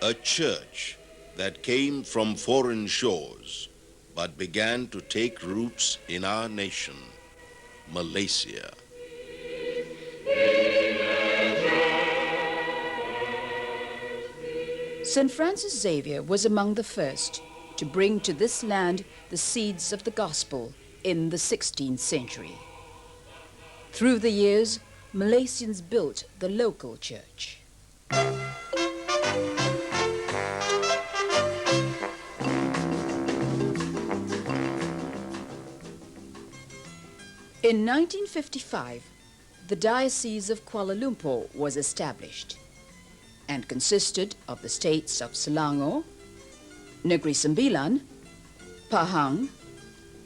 A church that came from foreign shores but began to take roots in our nation, Malaysia. St. Francis Xavier was among the first to bring to this land the seeds of the gospel in the 16th century. Through the years, Malaysians built the local church. In 1955, the Diocese of Kuala Lumpur was established and consisted of the states of Selangor, Negeri Sembilan, Pahang,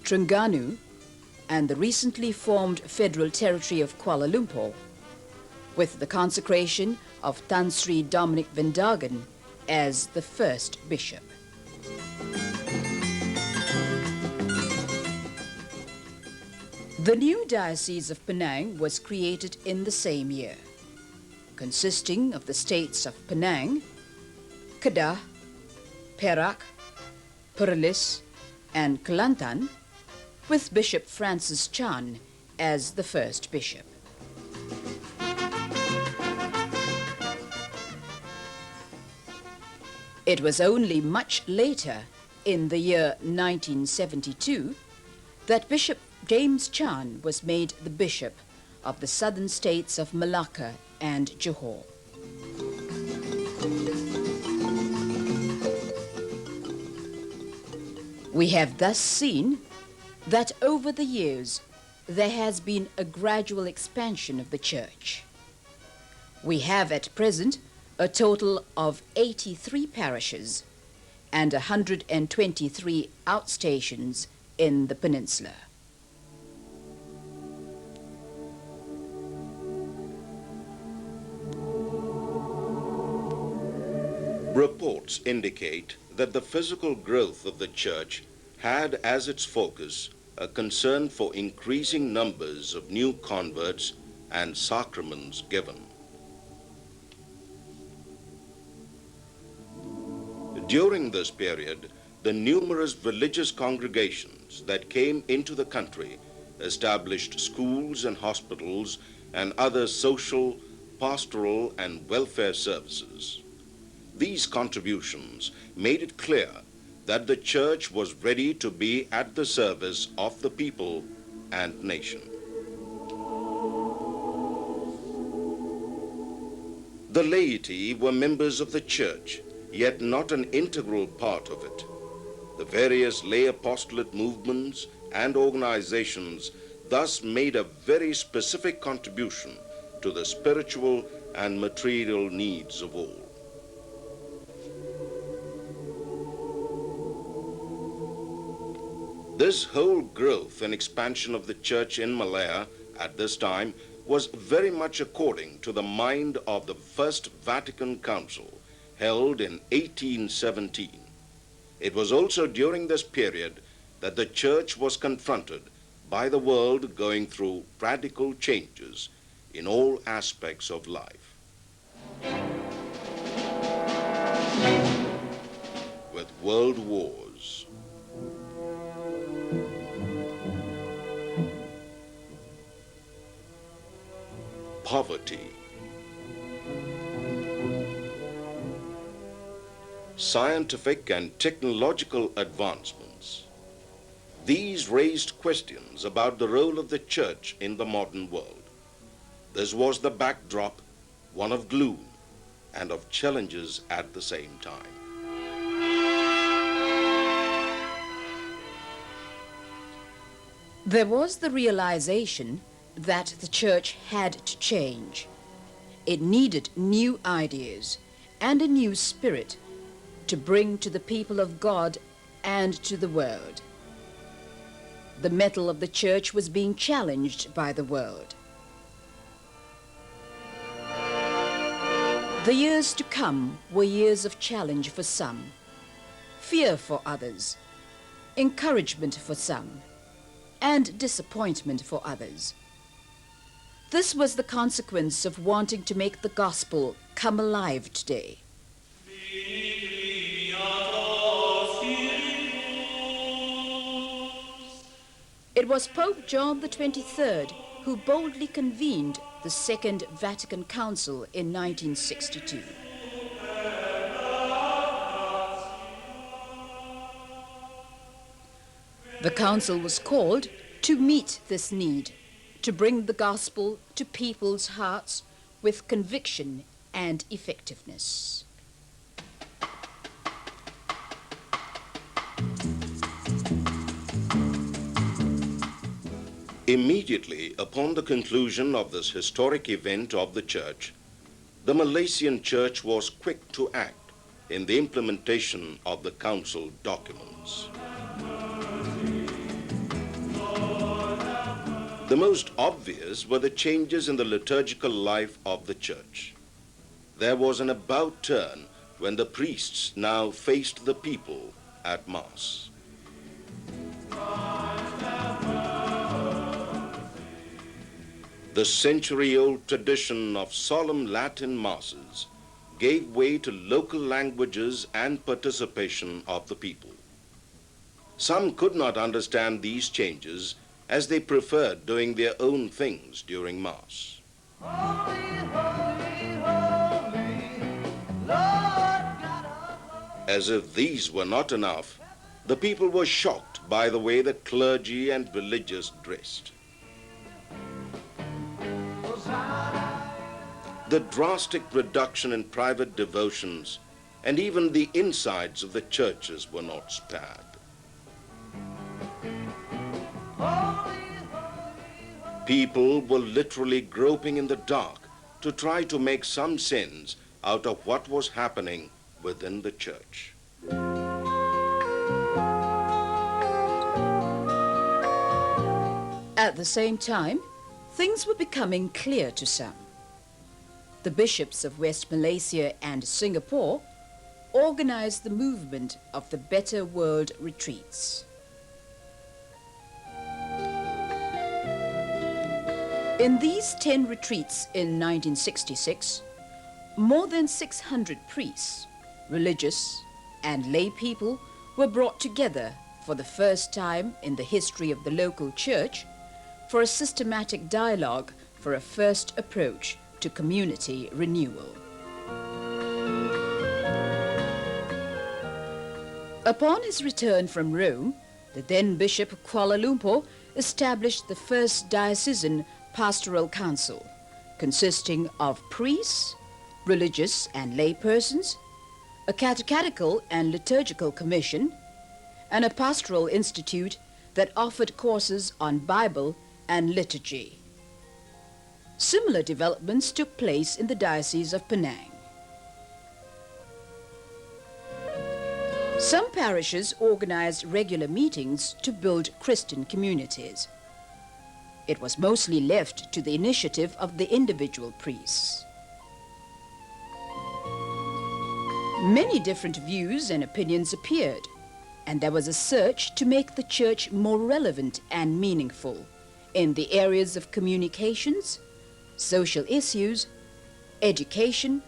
Terengganu, and the recently formed Federal Territory of Kuala Lumpur, with the consecration of Tan Sri Dominic Vendagan as the first bishop. The new Diocese of Penang was created in the same year, consisting of the states of Penang, Kedah, Perak, Perlis, and Kelantan, with Bishop Francis Chan as the first bishop. It was only much later, in the year 1972, that Bishop James Chan was made the bishop of the southern states of Malacca and Johor. We have thus seen that over the years there has been a gradual expansion of the church. We have at present a total of 83 parishes and 123 outstations in the peninsula. Reports indicate that the physical growth of the church had as its focus a concern for increasing numbers of new converts and sacraments given. During this period, the numerous religious congregations that came into the country established schools and hospitals and other social, pastoral, and welfare services. These contributions made it clear that the church was ready to be at the service of the people and nation. The laity were members of the church, yet not an integral part of it. The various lay apostolate movements and organizations thus made a very specific contribution to the spiritual and material needs of all. This whole growth and expansion of the church in Malaya at this time was very much according to the mind of the First Vatican Council, held in 1817. It was also during this period that the church was confronted by the world going through radical changes in all aspects of life. With world wars, poverty, scientific and technological advancements. These raised questions about the role of the church in the modern world. This was the backdrop, one of gloom and of challenges at the same time. There was the realization that the church had to change. It needed new ideas and a new spirit to bring to the people of God and to the world. The mettle of the church was being challenged by the world. The years to come were years of challenge for some, fear for others, encouragement for some, and disappointment for others. This was the consequence of wanting to make the gospel come alive today. It was Pope John the 23rd who boldly convened the Second Vatican Council in 1962. The council was called to meet this need, to bring the gospel to people's hearts with conviction and effectiveness. Immediately upon the conclusion of this historic event of the church, the Malaysian church was quick to act in the implementation of the council documents. The most obvious were the changes in the liturgical life of the church. There was an about turn when the priests now faced the people at Mass. The century-old tradition of solemn Latin Masses gave way to local languages and participation of the people. Some could not understand these changes as they preferred doing their own things during Mass. Holy, holy, holy, Lord God of As if these were not enough, the people were shocked by the way the clergy and religious dressed. The drastic reduction in private devotions and even the insides of the churches were not spared. People were literally groping in the dark to try to make some sense out of what was happening within the church. At the same time, things were becoming clear to some. The bishops of West Malaysia and Singapore organized the movement of the Better World Retreats. In these 10 retreats in 1966, more than 600 priests, religious and lay people were brought together for the first time in the history of the local church for a systematic dialogue for a first approach to community renewal. Upon his return from Rome, the then Bishop of Kuala Lumpur established the first diocesan pastoral council, consisting of priests, religious and lay persons, a catechetical and liturgical commission, and a pastoral institute that offered courses on Bible and liturgy. Similar developments took place in the Diocese of Penang. Some parishes organized regular meetings to build Christian communities. It was mostly left to the initiative of the individual priests. Many different views and opinions appeared, and there was a search to make the church more relevant and meaningful in the areas of communications, social issues, education,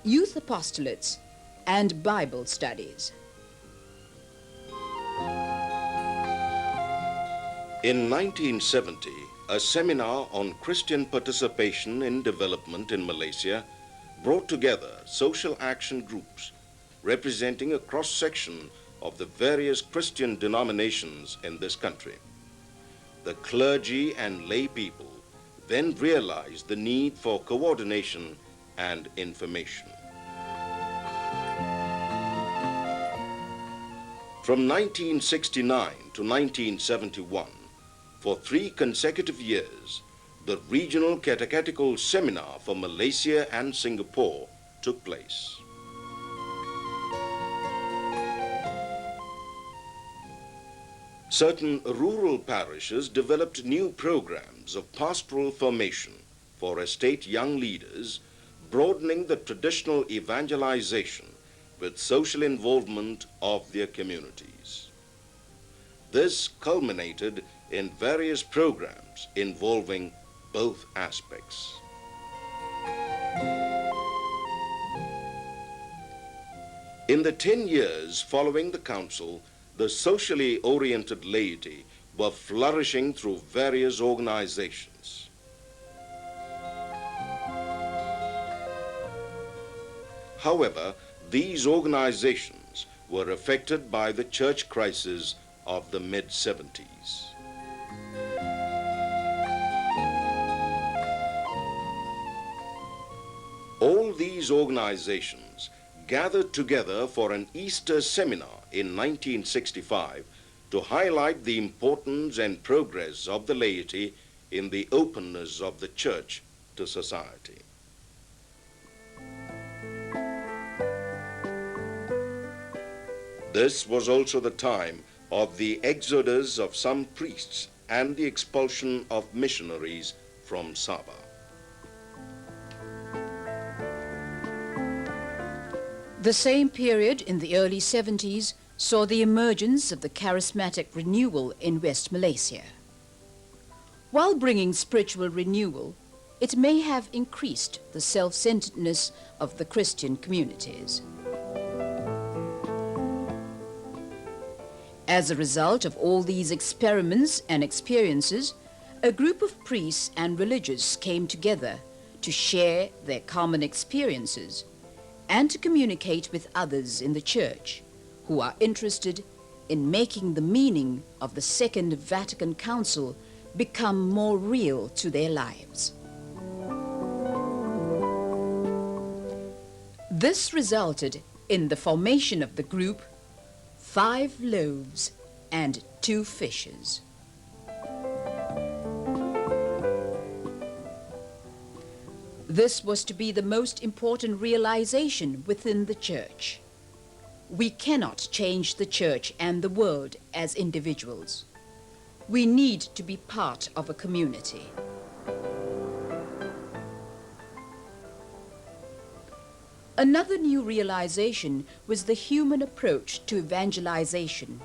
youth apostolates, and Bible studies. In 1970, a seminar on Christian participation in development in Malaysia brought together social action groups representing a cross-section of the various Christian denominations in this country. The clergy and lay people then realized the need for coordination and information. From 1969 to 1971, for 3 consecutive years, the Regional Catechetical Seminar for Malaysia and Singapore took place. Certain rural parishes developed new programs of pastoral formation for estate young leaders, broadening the traditional evangelization with social involvement of their communities. This culminated in various programs involving both aspects. In the 10 years following the council, the socially oriented laity were flourishing through various organizations. However, these organizations were affected by the church crisis of the mid-70s. All these organizations gathered together for an Easter seminar in 1965 to highlight the importance and progress of the laity in the openness of the church to society. This was also the time of the exodus of some priests and the expulsion of missionaries from Sabah. The same period in the early 70s saw the emergence of the charismatic renewal in West Malaysia. While bringing spiritual renewal, it may have increased the self-centeredness of the Christian communities. As a result of all these experiments and experiences, a group of priests and religious came together to share their common experiences and to communicate with others in the church who are interested in making the meaning of the Second Vatican Council become more real to their lives. This resulted in the formation of the group 5 Loaves and 2 Fishes. This was to be the most important realization within the church. We cannot change the church and the world as individuals. We need to be part of a community. Another new realization was the human approach to evangelization,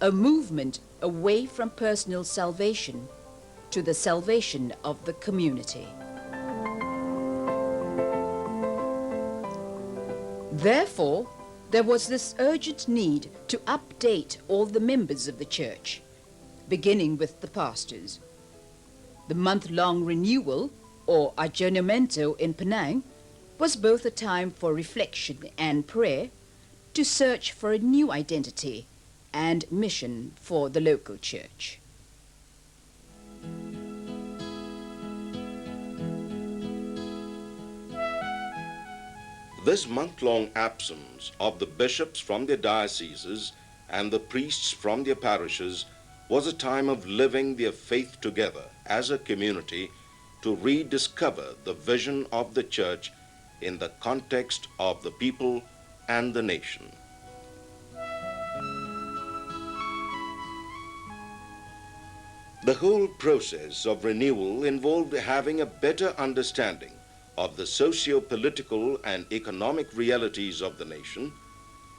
a movement away from personal salvation to the salvation of the community. Therefore, there was this urgent need to update all the members of the church, beginning with the pastors. The month-long renewal, or adjournamento in Penang, was both a time for reflection and prayer to search for a new identity and mission for the local church. This month-long absence of the bishops from their dioceses and the priests from their parishes was a time of living their faith together as a community to rediscover the vision of the church in the context of the people and the nation. The whole process of renewal involved having a better understanding of the socio-political and economic realities of the nation,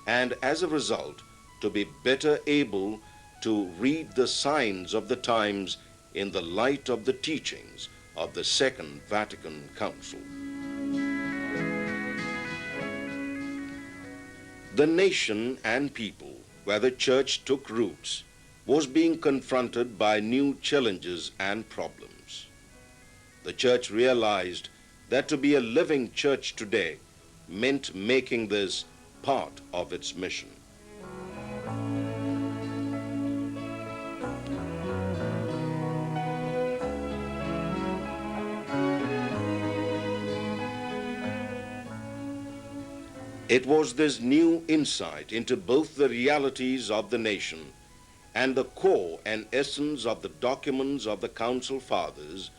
and as a result, to be better able to read the signs of the times in the light of the teachings of the Second Vatican Council. The nation and people, where the church took roots, was being confronted by new challenges and problems. The church realized that to be a living church today meant making this part of its mission. It was this new insight into both the realities of the nation and the core and essence of the documents of the Council Fathers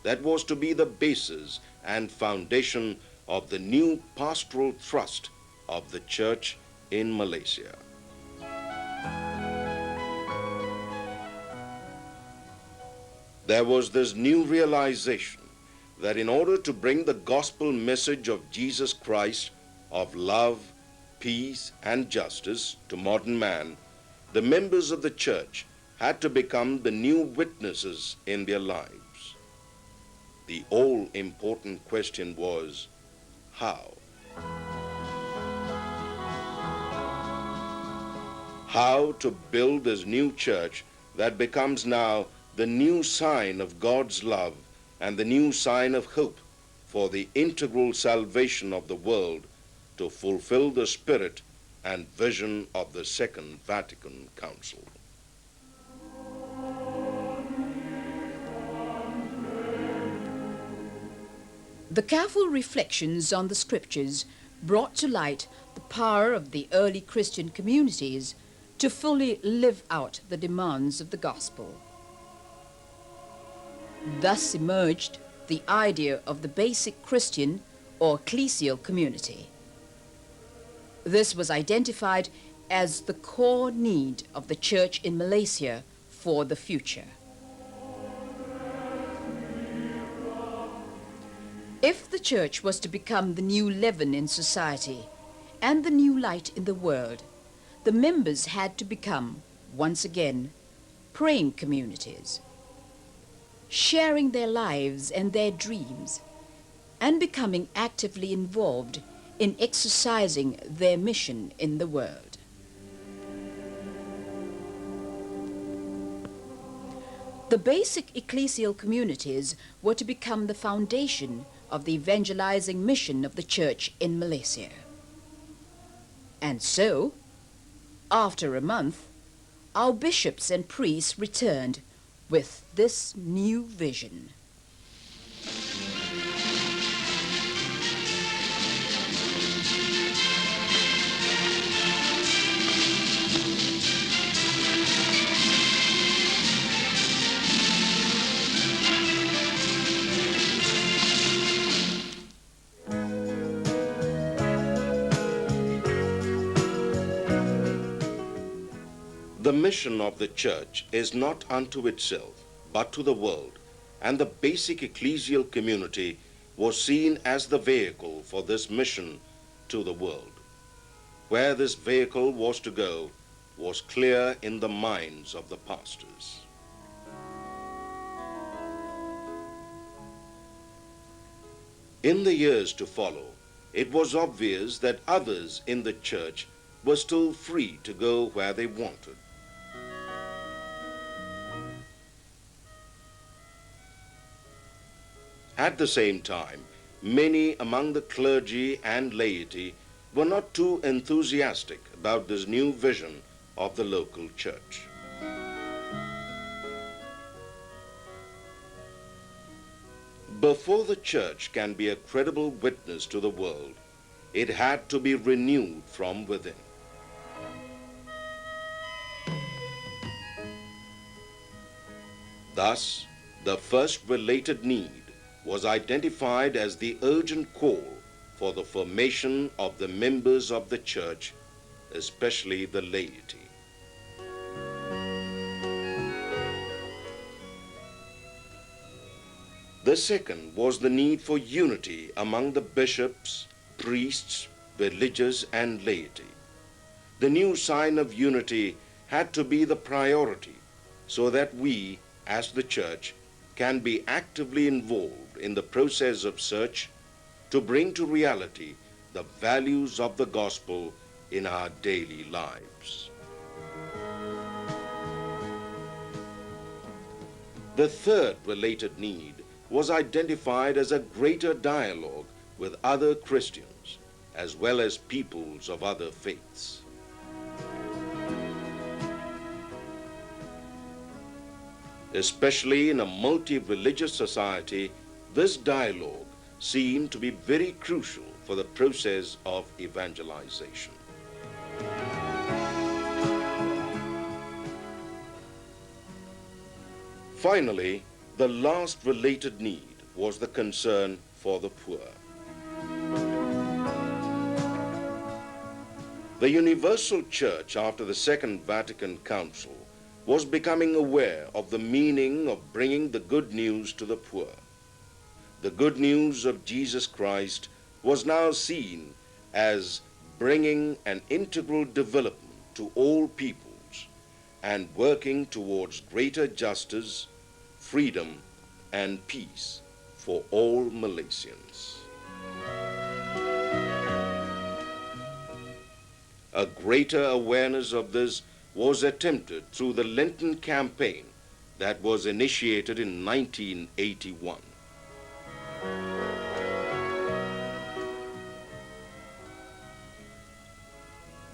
that was to be the basis and foundation of the new pastoral thrust of the church in Malaysia. There was this new realization that in order to bring the gospel message of Jesus Christ of love, peace, and justice to modern man, the members of the church had to become the new witnesses in their lives. The all-important question was, how? How to build this new church that becomes now the new sign of God's love and the new sign of hope for the integral salvation of the world to fulfill the spirit and vision of the Second Vatican Council. The careful reflections on the scriptures brought to light the power of the early Christian communities to fully live out the demands of the gospel. Thus emerged the idea of the basic Christian or ecclesial community. This was identified as the core need of the church in Malaysia for the future. If the church was to become the new leaven in society and the new light in the world, the members had to become, once again, praying communities, sharing their lives and their dreams, and becoming actively involved in exercising their mission in the world. The basic ecclesial communities were to become the foundation of the evangelizing mission of the church in Malaysia. And so, after a month, our bishops and priests returned with this new vision. The mission of the church is not unto itself, but to the world, and the basic ecclesial community was seen as the vehicle for this mission to the world. Where this vehicle was to go was clear in the minds of the pastors. In the years to follow, it was obvious that others in the church were still free to go where they wanted. At the same time, many among the clergy and laity were not too enthusiastic about this new vision of the local church. Before the church can be a credible witness to the world, it had to be renewed from within. Thus, the first related need was identified as the urgent call for the formation of the members of the church, especially the laity. The second was the need for unity among the bishops, priests, religious, and laity. The new sign of unity had to be the priority so that we, as the church, can be actively involved in the process of search to bring to reality the values of the gospel in our daily lives. The third related need was identified as a greater dialogue with other Christians, as well as peoples of other faiths. Especially in a multi-religious society, this dialogue seemed to be very crucial for the process of evangelization. Finally, the last related need was the concern for the poor. The universal church after the Second Vatican Council was becoming aware of the meaning of bringing the good news to the poor. The good news of Jesus Christ was now seen as bringing an integral development to all peoples and working towards greater justice, freedom, and peace for all Malaysians. A greater awareness of this was attempted through the Lenten campaign that was initiated in 1981.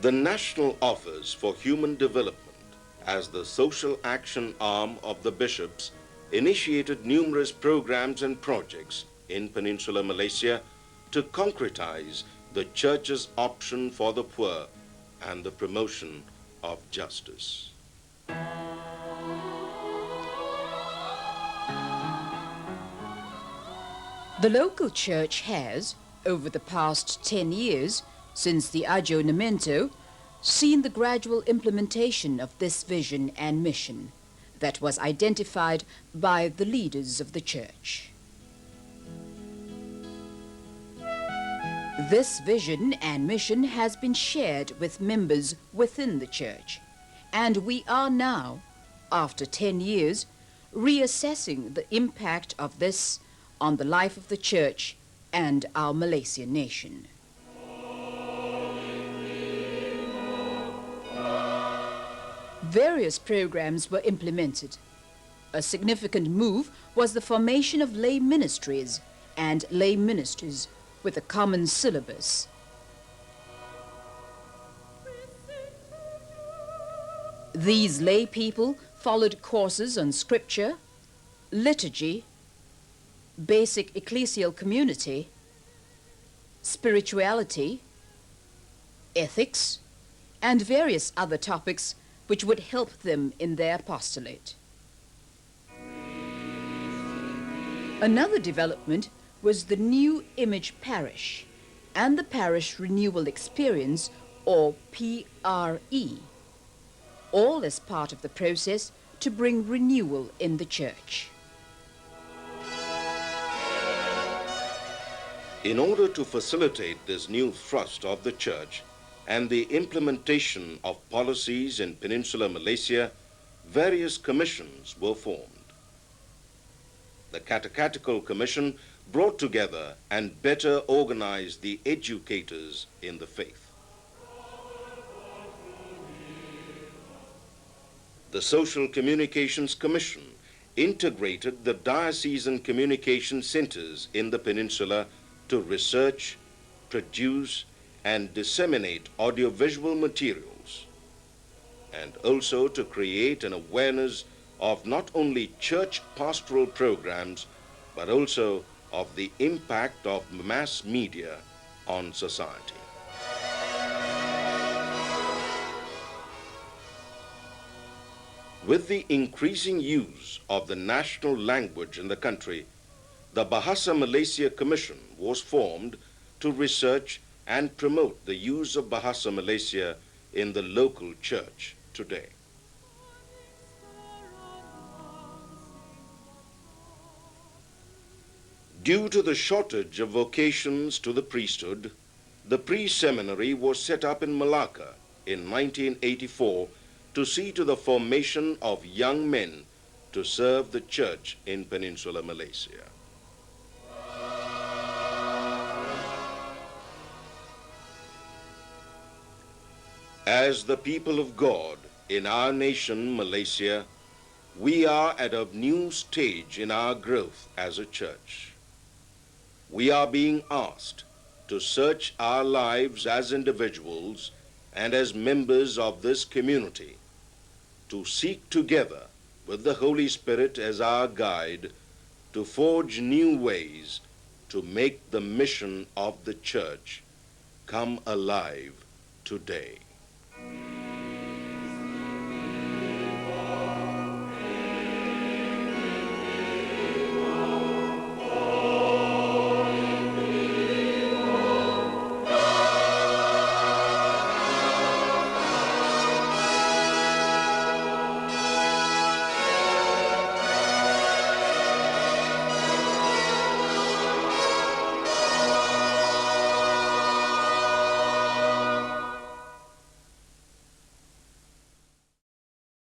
The National Office for Human Development, as the social action arm of the bishops, initiated numerous programs and projects in Peninsular Malaysia to concretize the Church's option for the poor and the promotion of justice. The local church has, over the past 10 years, since the adjournamento, seen the gradual implementation of this vision and mission that was identified by the leaders of the church. This vision and mission has been shared with members within the church, and we are now, after 10 years, reassessing the impact of this on the life of the church and our Malaysian nation. Various programs were implemented. A significant move was the formation of lay ministries and lay ministers with a common syllabus. These lay people followed courses on scripture, liturgy, basic ecclesial community, spirituality, ethics, and various other topics which would help them in their apostolate. Another development was the New Image Parish and the Parish Renewal Experience, or PRE, all as part of the process to bring renewal in the church. In order to facilitate this new thrust of the church and the implementation of policies in Peninsular Malaysia, various commissions were formed. The Catechetical Commission brought together and better organized the educators in the faith. The Social Communications Commission integrated the diocesan communication centers in the peninsula to research, produce, and disseminate audiovisual materials, and also to create an awareness of not only church pastoral programs, but also of the impact of mass media on society. With the increasing use of the national language in the country, the Bahasa Malaysia Commission was formed to research and promote the use of Bahasa Malaysia in the local church today. Due to the shortage of vocations to the priesthood, the pre-seminary was set up in Malacca in 1984 to see to the formation of young men to serve the church in Peninsular Malaysia. As the people of God in our nation, Malaysia, we are at a new stage in our growth as a church. We are being asked to search our lives as individuals and as members of this community, to seek together with the Holy Spirit as our guide to forge new ways to make the mission of the church come alive today.